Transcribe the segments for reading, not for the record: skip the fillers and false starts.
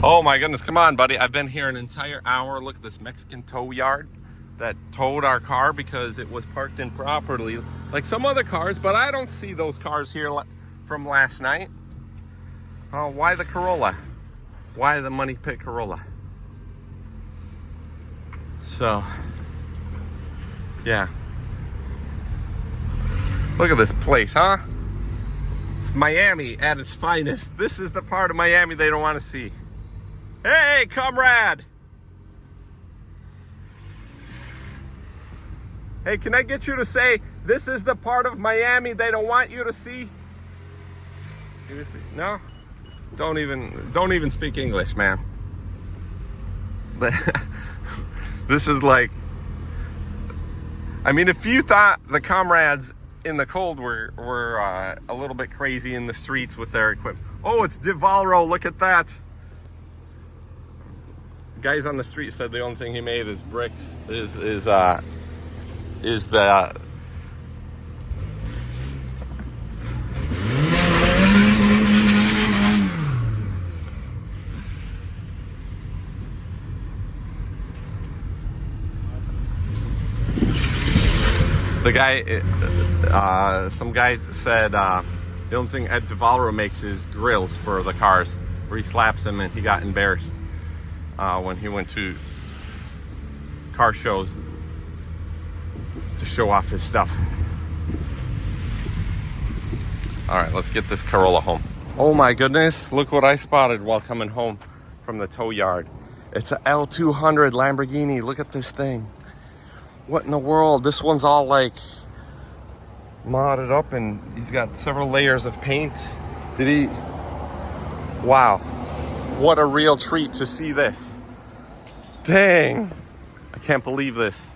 Oh my goodness, come on, buddy. I've been here an entire hour. Look at this Mexican tow yard that towed our car because it was parked improperly, like some other cars, but I don't see those cars here from last night. Oh, why the Corolla? Why the money pit Corolla? So, yeah. Look at this place, huh? It's Miami at its finest. This is the part of Miami they don't want to see. Hey, comrade! Hey, can I get you to say, this is the part of Miami they don't want you to see? No? Don't even speak English, man. This is like, I mean, if you thought the comrades in the cold were a little bit crazy in the streets with their equipment. Oh, it's Diablo, look at that. Guys on the street said the only thing he made is bricks, is the guy, some guy said the only thing Ed Diablo makes is grills for the cars, where he slaps them, and he got embarrassed when he went to car shows to show off his stuff. All right, let's get this Corolla home. Oh my goodness, look what I spotted while coming home from the tow yard. It's a L200 Lamborghini. Look at this thing. What in the world? This one's all like modded up, and he's got several layers of paint. Did he? Wow. What a real treat to see this. Dang. I can't believe this.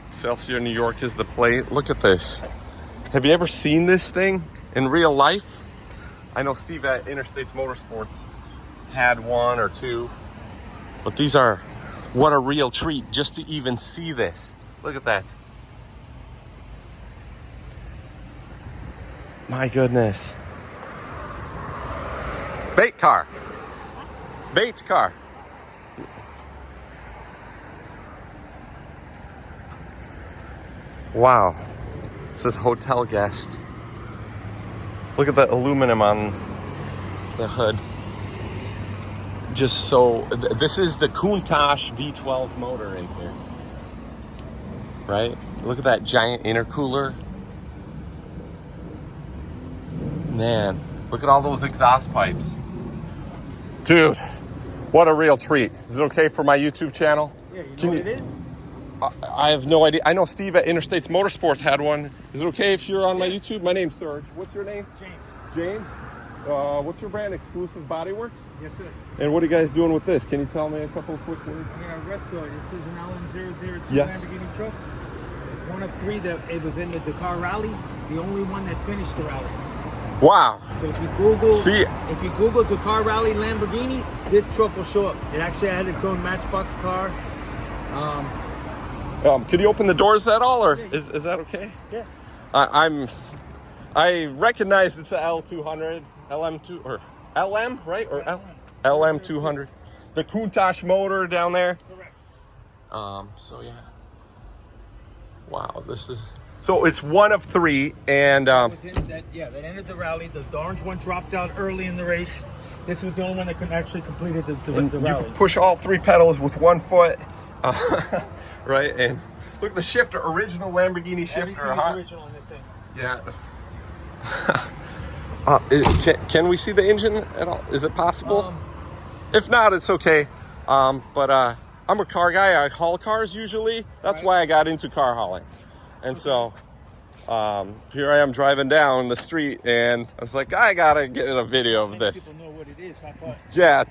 Excelsior, New York is the plate. Look at this. Have you ever seen this thing in real life? I know Steve at Interstates Motorsports had one or two, but these are, what a real treat just to even see this. Look at that. My goodness. Bait car. Bait car. Wow. It says hotel guest. Look at the aluminum on the hood. Just so, this is the Countach V12 motor in here. Right? Look at that giant intercooler. Man, look at all those exhaust pipes. Dude, what a real treat. Is it okay for my YouTube channel? Yeah, you know what it is? I have no idea. I know Steve at Interstates Motorsports had one. Is it okay if you're on my YouTube? My name's Serge. What's your name? James. James? What's your brand? Exclusive Body Works? Yes, sir. And what are you guys doing with this? Can you tell me a couple of quick words? I got a Resto. This is an LM002 Yes. Lamborghini truck. It's one of three that it was in the Dakar Rally. The only one that finished the rally. Wow. So if you Google, See, if you Google Dakar Rally Lamborghini, this truck will show up. It actually had its own Matchbox car. can you open the doors at all, or is that okay? Yeah. I recognize it's a L200, LM2 or LM, right? Or LM200. The Countach motor down there. Correct. So yeah. Wow, this is, so it's one of three, and that ended the rally. The orange one dropped out early in the race. This was the only one that could actually completed the rally. You can push all three pedals with 1 foot, right? And look at the shifter, original Lamborghini shifter. Everything is original in this thing. Yeah. Can we see the engine at all? Is it possible? If not, it's okay. But I'm a car guy. I haul cars usually. That's why I got into car hauling. And so here I am driving down the street, and I was like, I gotta get a video of this. People know what it is. I thought. Yeah.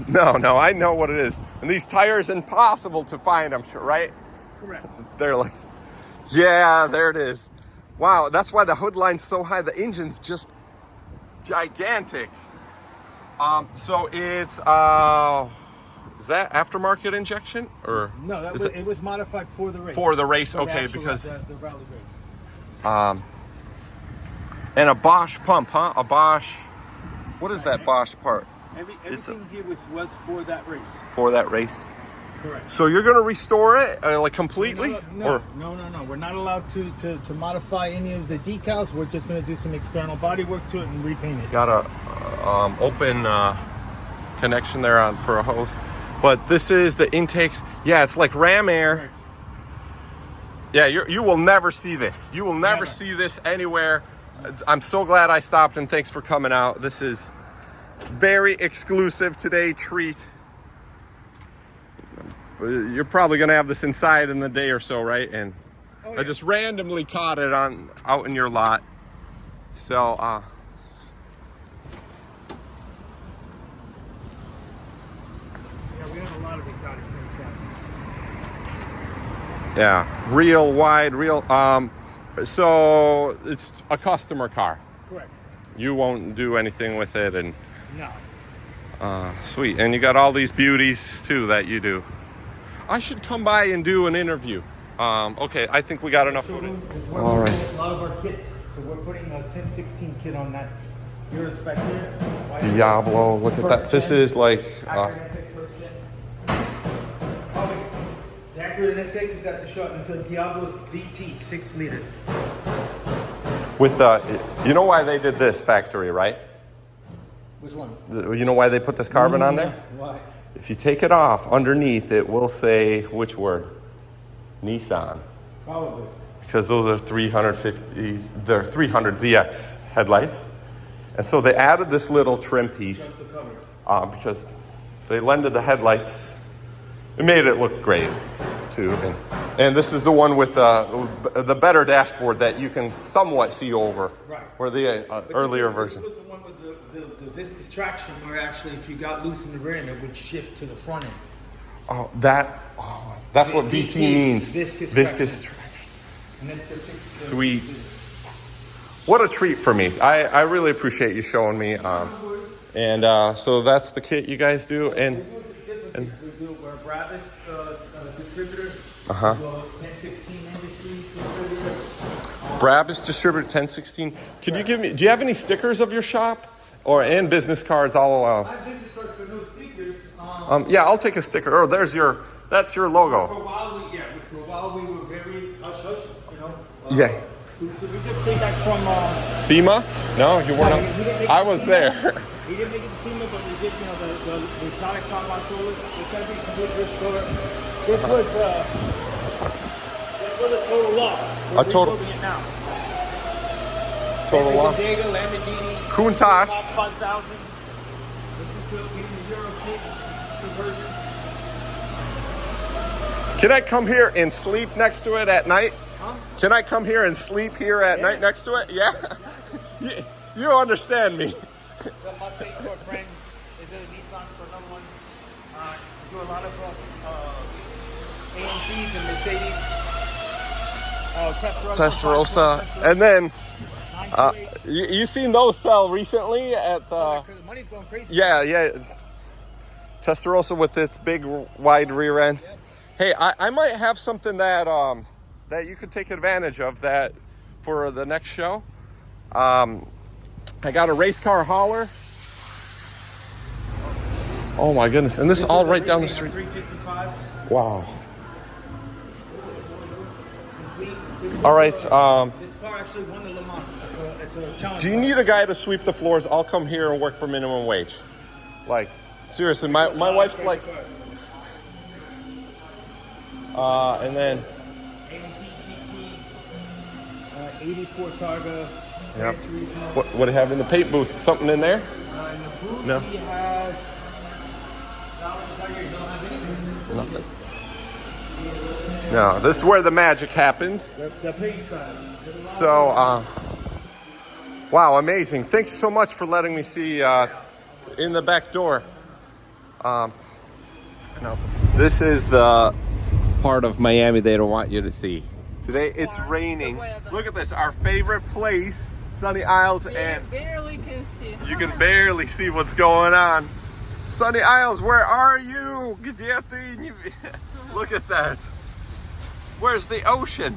No, I know what it is. And these tires, impossible to find, I'm sure, right? Correct. They're like, yeah, there it is. Wow, that's why the hood line's so high. The engine's just gigantic. So it's is that aftermarket injection, or no? It was modified for the race. For the race, for okay, the because the rally race. And a Bosch pump, huh? A Bosch. What is that Bosch part? Everything here was for that race. For that race. Correct. So you're gonna restore it like completely? No. We're not allowed to modify any of the decals. We're just gonna do some external body work to it and repaint it. Got a open connection there on for a hose. But this is the intakes. Yeah, it's like ram air. Correct. Yeah, you will never see this. You will never see this anywhere. I'm so glad I stopped, and thanks for coming out. This is very exclusive today treat. You're probably gonna have this inside in the day or so, right? And I just randomly caught it out in your lot. So yeah, we have a lot of exotic things. yeah, real wide, real so it's a customer car. Correct. You won't do anything with it, and no. sweet. And you got all these beauties too that you do. I should come by and do an interview. Okay, I think we got enough footage. All right. A lot of our kits. So we're putting a 1016 kit on that. Your inspector. Diablo, look at that. This is like the Accurate NSX is at the shop. It's a Diablo VT 6 liter. with you know why they did this factory, right? Which one? You know why they put this carbon on there? Why? If you take it off, underneath it will say which word? Nissan. Probably. Because those are 350s, they're 300 ZX headlights. And so they added this little trim piece Just to cover. because they lended the headlights. It made it look great too. And this is the one with the better dashboard that you can somewhat see over. Right. Where the earlier version. This was the one with the viscous traction where actually if you got loose in the rear end, it would shift to the front end. That's what VT means. Viscous traction. And it's the Sweet. What a treat for me. I really appreciate you showing me. And so that's the kit you guys do. And we're a Brabus distributor. Uh huh. 1016 industry distributor. Brabus distributor 1016. Could you give me? Do you have any stickers of your shop, and business cards? I have business cards for no stickers. Yeah, I'll take a sticker. Oh, that's your logo. For a while we were very hush hush, you know. Yeah. Exclusive. We just came back from. SEMA? No, you weren't. I was there. He didn't make it to SEMA, but we did, the exotic top on shoulders. It's gonna be complete restored. This was a total loss. We're rebuilding it now. Total loss. Diego, Lamborghini. Countach. 5000. This is the Euro kit conversion. Can I come here and sleep next to it at night? Huh? Can I come here and sleep here at night next to it? Yeah. You understand me. The Mustang for a friend. They did a Nissan for another one. Do a lot of AMCs and Mercedes. Testarossa. And then, you seen those sell recently at the... The money's going crazy. Yeah. Testarossa with its big wide rear end. Yep. Hey, I might have something that that you could take advantage of that for the next show. I got a race car hauler. Oh my goodness. And this is all right down the street. 355. Wow. All right. This car actually won the Le Mans. It's a challenge. Do you need a guy to sweep the floors? I'll come here and work for minimum wage. Like, seriously, my wife's like... and then... AMT GT, 84 Targa. Yep. What do you have in the paint booth? Something in there? In the booth, No. he has... Nothing. No, this is where the magic happens. The paint side. So, wow, amazing. Thank you so much for letting me see in the back door. This is the part of Miami they don't want you to see. Today it's raining. Look at this, our favorite place, Sunny Isles, and barely can see. you can barely see what's going on. Sunny Isles, where are you? Look at that. Where's the ocean?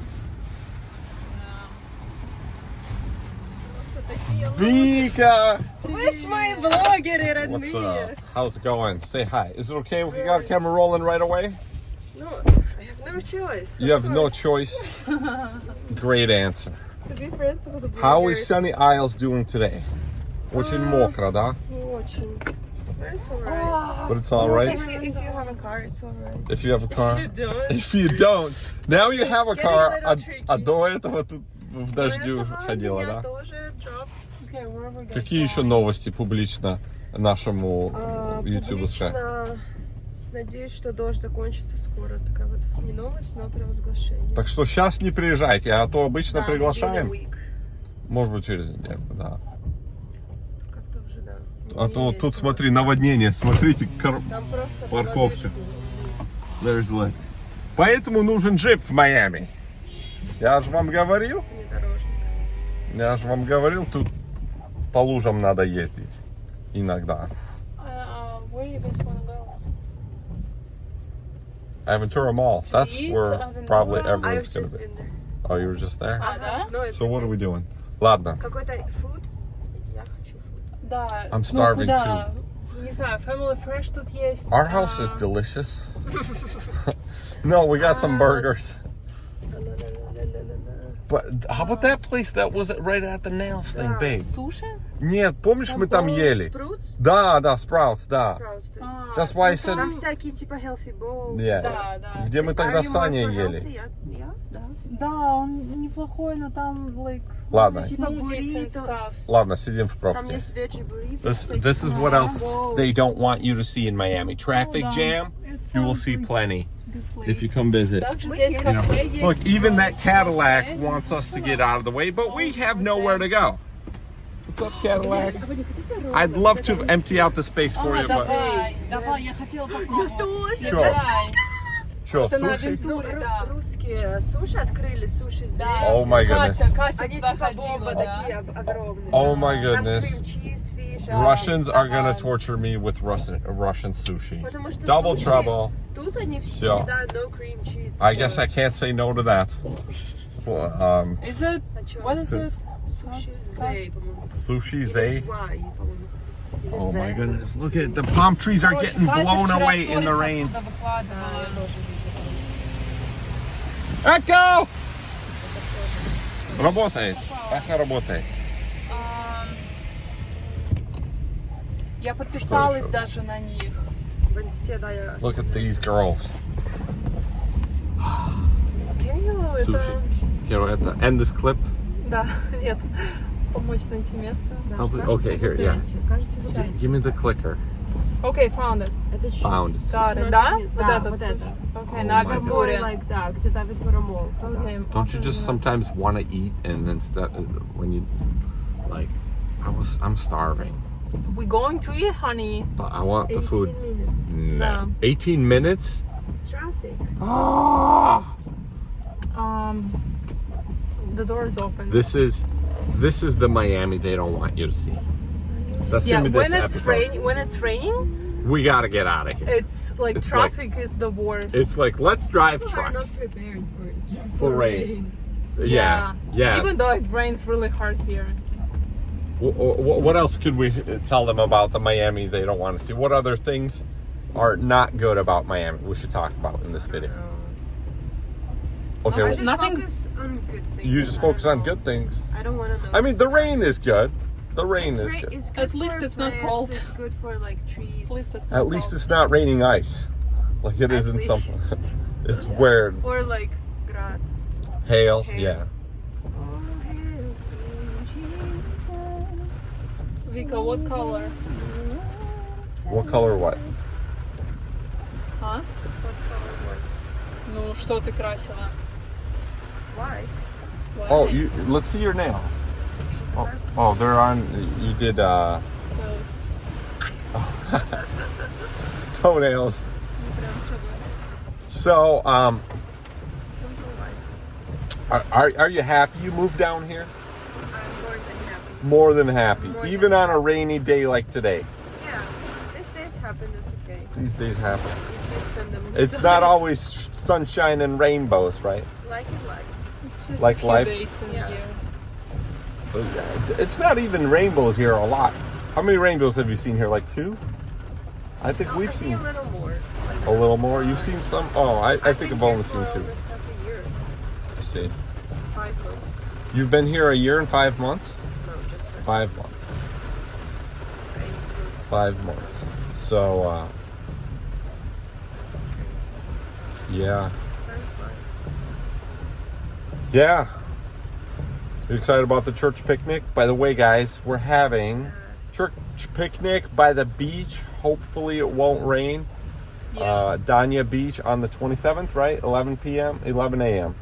Vika! Вы ж мои блогеры, What's родные. up? How's it going? Say hi. Is it okay if we got a camera rolling right away? Ну, I have no choice. You have no choice. Great answer. To be friends with the bloggers. How is Sunny Isles doing today? Очень мокро, да? Не очень. But it's alright. But it's all right. If you have a car, it's alright. If you have a car. You don't. If you don't. Now you have a It's car, getting a little tricky. а до этого тут в дождю ходила, Меня да? тоже dropped. Okay, where are we going? Какие еще новости публично нашему YouTube сказать? Публично надеюсь, что дождь закончится скоро. Такая вот не новость, но превозглашение. Так что сейчас не приезжайте, а то обычно Да, приглашаем. неделя, week. Может быть через неделю, да. Как-то уже, да. А то Не тут весело. смотри, наводнение, смотрите, Там просто парковка. дорожка. There's like. Поэтому нужен джип в Майами. Я же вам говорил. Внедорожник. Я же вам говорил, тут по лужам надо ездить. Иногда. Where you guys wanna go? Aventura Mall. That's eat, where Aventura? probably I've everyone's gonna just be. been there. Oh, you were just there? да? No, it's So what okay. are we doing? Ладно. Какой-то food? Я хочу food. Да. I'm starving куда? Не знаю, Family Fresh тут есть. Our house is delicious. No, we got some burgers. But how about that place that was right at the nails thing, Да. babe? Суши? Нет, помнишь, мы там ели? Sprouts? Да, да, Sprouts, да. Sprouts, то есть. That's why I said, Там всякие типа healthy bowls. yeah. Да, да. Где мы тогда с Саней ели. Да. Да, он неплохой, но там, like, Ладно, Типа smoothies and burritos. stuff. ладно, сидим в Там пробке. есть veggie burritos. This is what else they don't want you to see in Miami. Traffic да. jam, It you will sounds see like plenty good place. if you come visit. Также здесь кафе есть. Look, even that Cadillac wants us to get out of the way, but we have nowhere to go. What's up, Cadillac? А вы не хотите роллы? I'd love to empty out the space for you, but... Давай, я хотела попробовать. тоже. Чё? Давай. Чё, Это на суши? авентуре, да. Русские суши открыли, суши Да. Zen. Oh my goodness. Катя Они туда типа бомба ходила, да. такие огромные. Oh my Там goodness. cream cheese, fish. Russians are gonna Давай. torture me with Russian sushi. Потому что Double суши, trouble. Тут они Всё. всегда no cream cheese. I guess I can't say no to that. Well, Is it, А чё? what is it? Суши Zay, по-моему. sushi Или zay. Swai, по-моему. Или Oh my Zay. goodness! Look at the palm trees are Короче, getting Катя blown вчера away in the сторис rain. оттуда выкладывала. Echo! Работает. Echo работает. Я подписалась еще? даже на них. В инсте, да, я... Look at these girls. Can you Sushi. Quiero это. End this clip. Да, нет. Помочь найти место. Да, I'll be- кажется, okay, here, вы yeah. даете. Кажется, вы даете. Give me the clicker. Окей, found it. Это чуть. Found. Got it, 18 да? минут. Вот Да, этот вот суши. это. Окей, Oh на my авентуре. Like, да, где-то Авентура Молл. Окей. Don't you just sometimes want to eat and instead when you like I'm starving, We going to eat, honey. but I want the 18 food. minutes. No. 18 minutes? Traffic. The door is open. This is the Miami they don't want you to see. That's Yeah, gonna be this episode. when it's raining, We gotta get out of here. it's like It's traffic is the worst. It's like let's drive People are truck not prepared for it. for rain. Yeah, yeah. Even though it rains really hard here. What else could we tell them about the Miami they don't want to see? What other things are not good about Miami we should talk about in this video? I Okay, just Nothing- focus on good things. you just I focus don't on know. good things. I don't want to know. I mean, the rain is good. The rain is good. It's good At least for it's not plants, cold. It's good for like trees. At least it's not At least cold. it's not raining ice, like it is At in some. least. It's weird. Or like grad. Hail, Hail. yeah. Oh, hail, King Jesus. Vika, what color? What color? What? А? What color what? Ну, что ты красила? White. Oh, you. Let's see your nails. Oh, they're on. You did toenails. So, Simple white. are you happy you moved down here? I'm more than happy. More than happy, More even than on a rainy day like today. Yeah. These days happen. It's okay. These days happen. If you spend them It's inside. not always sunshine and rainbows, right? Like it like. It's just Like a few life? days in Yeah. a year. It's not even rainbows here a lot. How many rainbows have you seen here? Like 2? I think we've seen a little more. a little more. You've seen some? Oh, I think I've only seen 2. Almost half a year. I see. 5 months. You've been here a year and 5 months? No, just for 5 months. 8 months. 5 months. So, That's crazy. yeah. Time flies. Yeah. You excited about the church picnic? By the way, guys, we're having Yes. church picnic by the beach. Hopefully it won't rain. Yeah. Dania Beach on the 27th, right? 11 p.m., 11 a.m.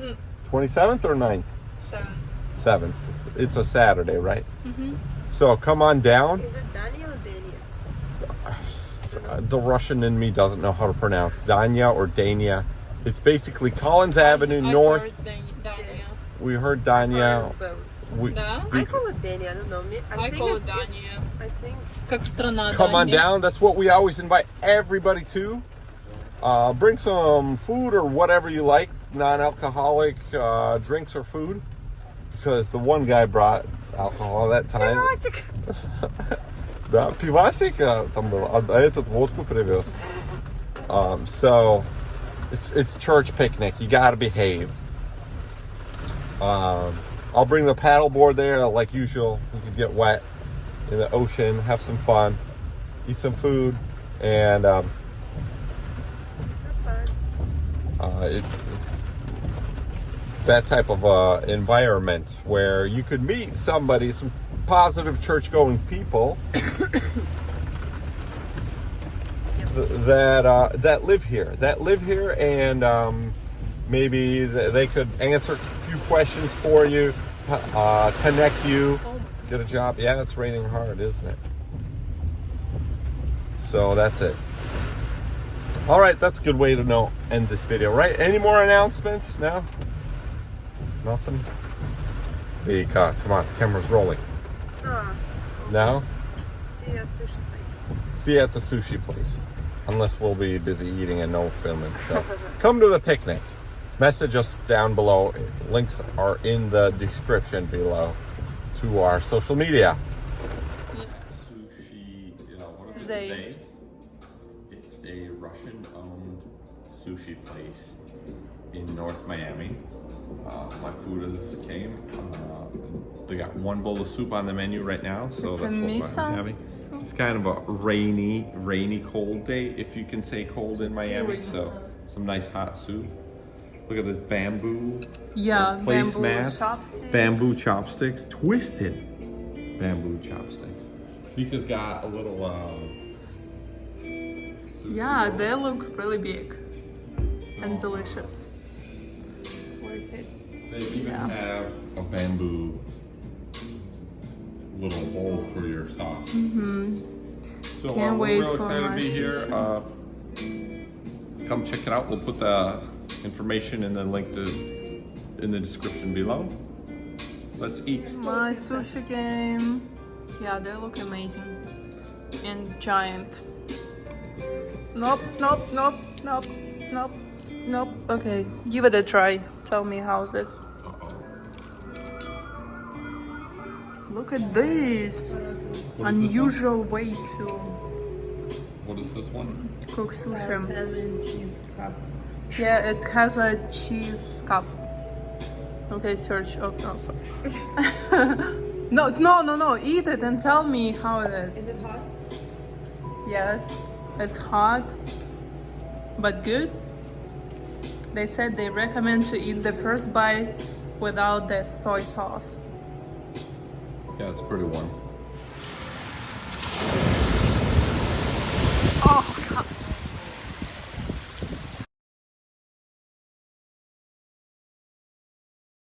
27th or 9th? 7. 7th. It's a Saturday, right? Mm-hmm. So come on down. Is it Dania or Dania? The Russian in me doesn't know how to pronounce Dania or Dania. It's basically Collins Avenue North. Dania. We heard Dania. Both. We, Да? I call it Dania. I don't know. I think call it it's- Dania. I think. Как страна come on Дания. down. That's what we always invite everybody to. Bring some food or whatever you like, non-alcoholic drinks or food, because the one guy brought alcohol that time. Да, пивасик там был, а этот водку привез. So it's church picnic. You gotta behave. I'll bring the paddle board there like usual. We could get wet in the ocean, have some fun, eat some food, and it's that type of environment where you could meet somebody, some positive church-going people that live here, and maybe they could answer a few questions for you, connect you, get a job. Yeah, it's raining hard, isn't it? So that's it. All right, that's a good way to end this video, right? Any more announcements? No? Nothing? Vika, come on, the camera's rolling. No? See you at sushi place. See you at the sushi place. Unless we'll be busy eating and no filming. So come to the picnic. Message us down below. Links are in the description below to our social media. Sushi, what does Zay. it say? It's a Russian-owned sushi place in North Miami. My food has came. They got one bowl of soup on the menu right now, so It's that's a what miso I'm having. soup. It's kind of a rainy, cold day, if you can say cold in Miami. So some nice hot soup. Look at this bamboo. Yeah, bamboo placemats, chopsticks. bamboo chopsticks, twisted bamboo chopsticks. Vika's got a little. Sushi Yeah, roll. they look really big So, and delicious. Worth it. They even Yeah. have a bamboo little bowl for your sauce. Mm-hmm. So Can't we're wait real for excited to my be here. Come check it out. We'll put the information and the link in the description below. Let's eat. My sushi game. Yeah, they look amazing. And giant. Nope. Okay, give it a try. Tell me how's it. Look at this. Unusual way to What is this one? cook sushi. Salmon cheese cup. Yeah, it has a cheese cup. Okay, Serge. Oh, no, sorry. No. Eat it and tell me how it is. Is it hot? Yes, it's hot, but good. They said they recommend to eat the first bite without the soy sauce. Yeah, it's pretty warm. Oh, God.